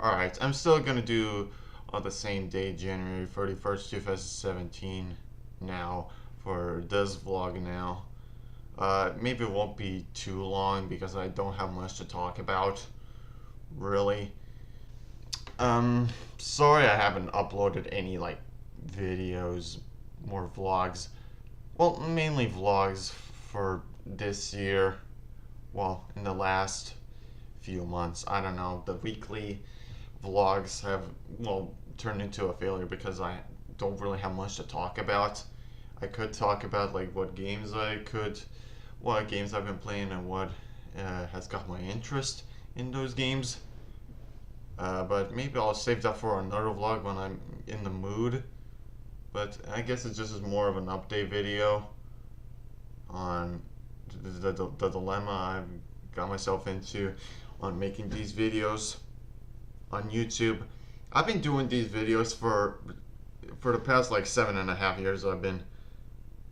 Alright, I'm still gonna do on the same day, January 31st, 2017 now for this vlog now. Maybe it won't be too long because I don't have much to talk about, really. Sorry I haven't uploaded any like videos, more vlogs. Well, mainly vlogs for this year. Well, in the last few months. I don't know. The weekly vlogs have, well, turned into a failure because I don't really have much to talk about. I could talk about like what games I've been playing and what has got my interest in those games. But maybe I'll save that for another vlog when I'm in the mood. But I guess it just is more of an update video on the dilemma I've got myself into on making these videos on YouTube. I've been doing these videos for the past like 7.5 years. I've been,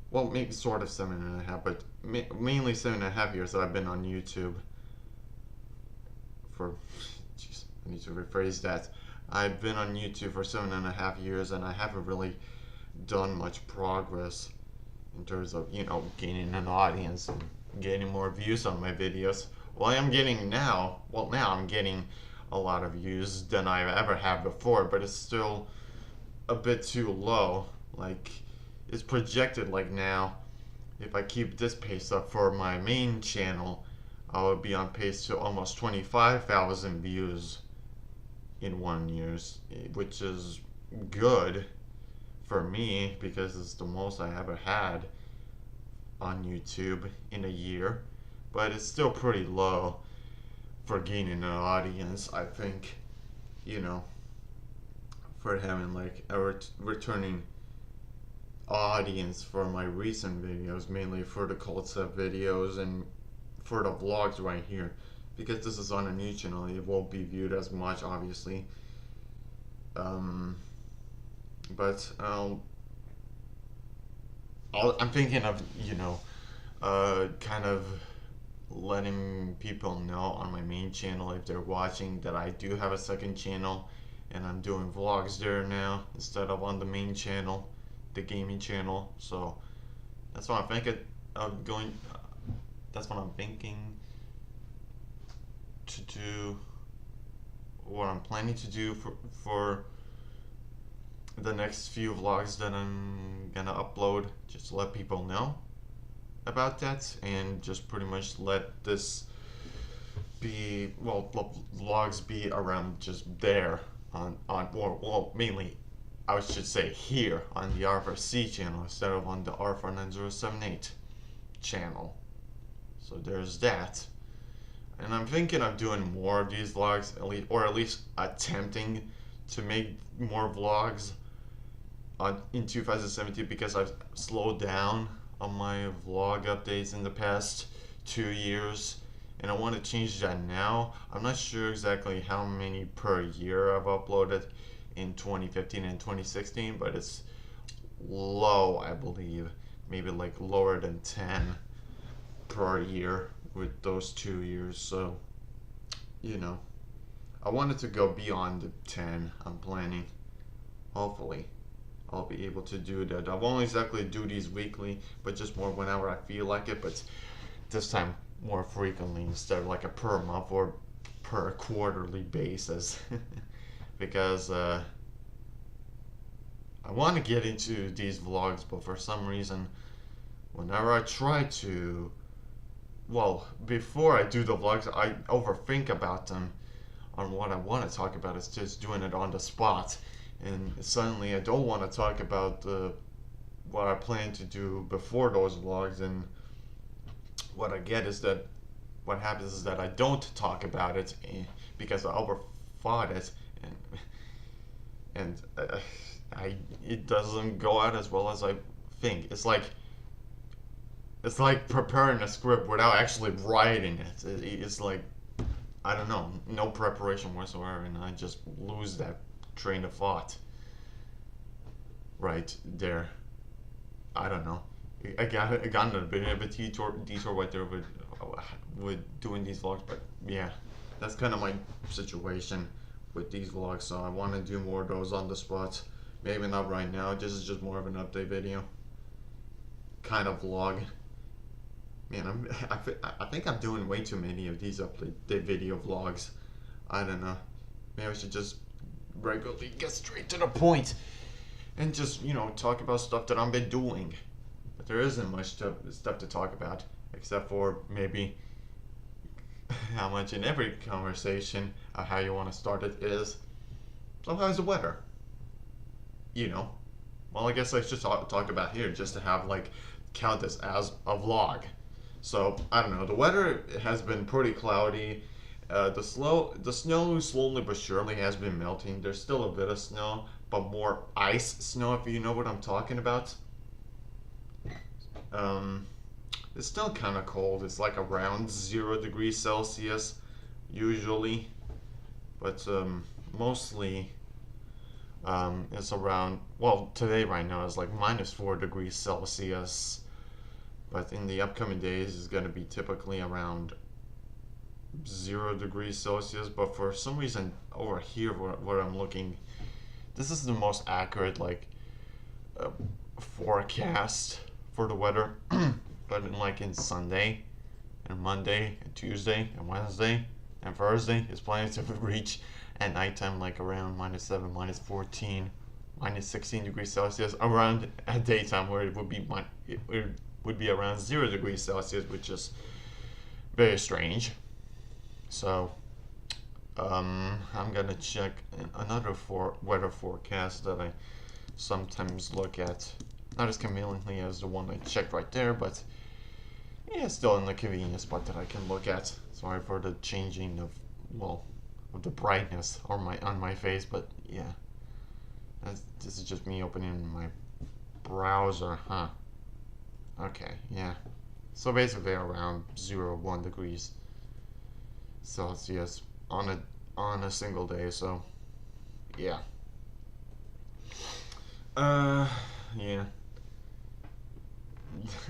well, maybe sort of 7.5, but mainly 7.5 years that I've been on YouTube. Jeez, I need to rephrase that. I've been on YouTube for 7.5 years, and I haven't really done much progress in terms of, gaining an audience and getting more views on my videos. Well, I'm getting now, now I'm getting a lot of views than I've ever had before, but it's still a bit too low. Like, it's projected like now, if I keep this pace up for my main channel, I would be on pace to almost 25,000 views in 1 year, which is good for me because it's the most I ever had on YouTube in a year, but it's still pretty low for gaining an audience. I think, for having like a returning audience for my recent videos, mainly for the concept videos and for the vlogs right here, because this is on a new channel, it won't be viewed as much, obviously. But I'm thinking of, kind of letting people know on my main channel, if they're watching, that I do have a second channel and I'm doing vlogs there now instead of on the main channel, the gaming channel. So that's what I'm thinking of going. That's what I'm thinking to do. What I'm planning to do for the next few vlogs that I'm gonna upload, just to let people know about that, and just pretty much let this be, well, vlogs be around just there on or, well, mainly I should say here on the R4C channel instead of on the R49078 channel. So there's that. And I'm thinking of doing more of these vlogs, at least attempting to make more vlogs in 2017, because I've slowed down on my vlog updates in the past 2 years, and I want to change that now. I'm not sure exactly how many per year I've uploaded in 2015 and 2016, but it's low, I believe. Maybe like lower than 10 per year with those 2 years. So, I wanted to go beyond the 10. I'm planning. Hopefully I'll be able to do that. I won't exactly do these weekly, but just more whenever I feel like it, but this time more frequently instead of like a per month or per quarterly basis. Because I want to get into these vlogs, but for some reason, whenever I try to, well, before I do the vlogs, I overthink about them on what I want to talk about. It's just doing it on the spot. And suddenly I don't want to talk about what I plan to do before those vlogs, and what I get is that what happens is that I don't talk about it because I overthought it, and it doesn't go out as well as I think. It's like preparing a script without actually writing it. It's like, I don't know, no preparation whatsoever, and I just lose that train of thought right there. I don't know. I got in a bit of a detour right there with doing these vlogs, but yeah, that's kind of my situation with these vlogs, so I want to do more of those on the spot. Maybe not right now. This is just more of an update video, kind of vlog. Man, I think I'm doing way too many of these update video vlogs. I don't know. Maybe I should just regularly get straight to the point and just, talk about stuff that I've been doing. But there isn't much stuff to talk about, except for maybe how much in every conversation how you want to start it is, so how's the weather? Well, I guess I should talk about here just to have count this as a vlog. So I don't know. The weather has been pretty cloudy. The snow slowly but surely has been melting. There's still a bit of snow, but more ice snow, if you know what I'm talking about. It's still kind of cold. It's like around 0 degrees Celsius usually, but mostly it's around, well, today right now is like -4 degrees Celsius, but in the upcoming days it's going to be typically around 0 degrees Celsius. But for some reason over here where I'm looking, this is the most accurate forecast for the weather. But in Sunday and Monday and Tuesday and Wednesday and Thursday, it's planning to reach at nighttime around -7, -14, -16 degrees Celsius. Around at daytime where it would be around 0 degrees Celsius, which is very strange. So I'm gonna check another weather forecast that I sometimes look at, not as conveniently as the one I checked right there, but yeah, still in the convenient spot that I can look at. Sorry for the changing of the brightness on my face, but yeah, this is just me opening my browser, huh? Okay, yeah. So basically around 0-1 degrees Celsius on a single day. So yeah. Yeah.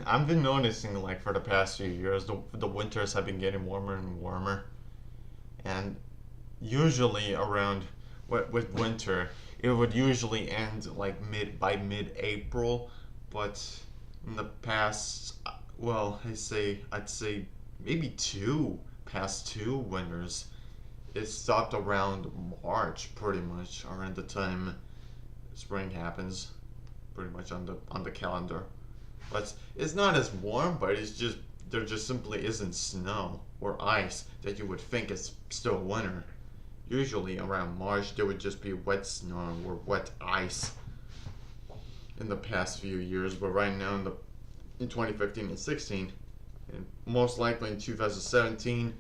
I've been noticing for the past few years the winters have been getting warmer and warmer, and usually around with winter it would usually end by mid-April, but in the past, well, I'd say maybe past two winters, it stopped around March, pretty much around the time spring happens, pretty much on the calendar. But it's not as warm, but there just simply isn't snow or ice that you would think is still winter. Usually around March there would just be wet snow or wet ice in the past few years, but right now in 2015 and 16, and most likely in 2017,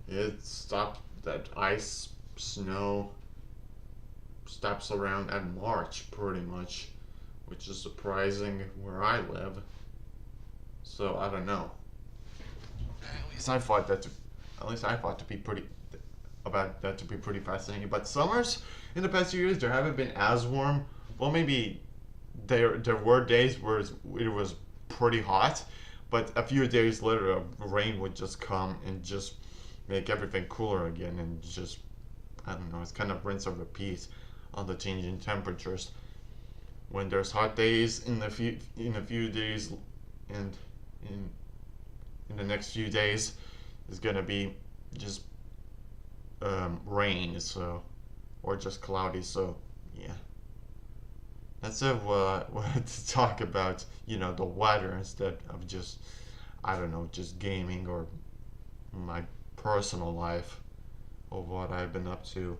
it stopped. That ice, snow stops around at March pretty much, which is surprising where I live. So I don't know. At least I thought to be pretty fascinating. But summers in the past few years, there haven't been as warm. Well, maybe there were days where it was pretty hot, but a few days later, rain would just come and just make everything cooler again, and just, I don't know, it's kind of rinse and repeat on the changing temperatures. When there's hot days in a few days, and in the next few days, it's gonna be just rain, so, or just cloudy. So yeah, that's it. What I wanted to talk about, the weather, instead of just, I don't know, just gaming or my personal life of what I've been up to.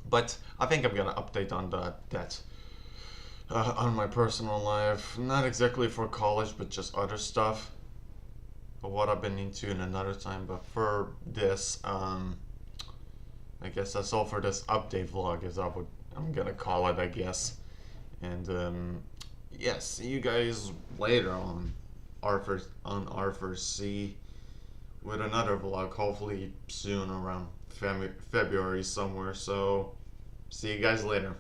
But I think I'm gonna update on that on my personal life, not exactly for college, but just other stuff of what I've been into in another time. But for this, I guess that's all for this update vlog, as I'm gonna call it, I guess. And yeah, see you guys later on Arthur C with another vlog, hopefully soon around February somewhere. So see you guys later.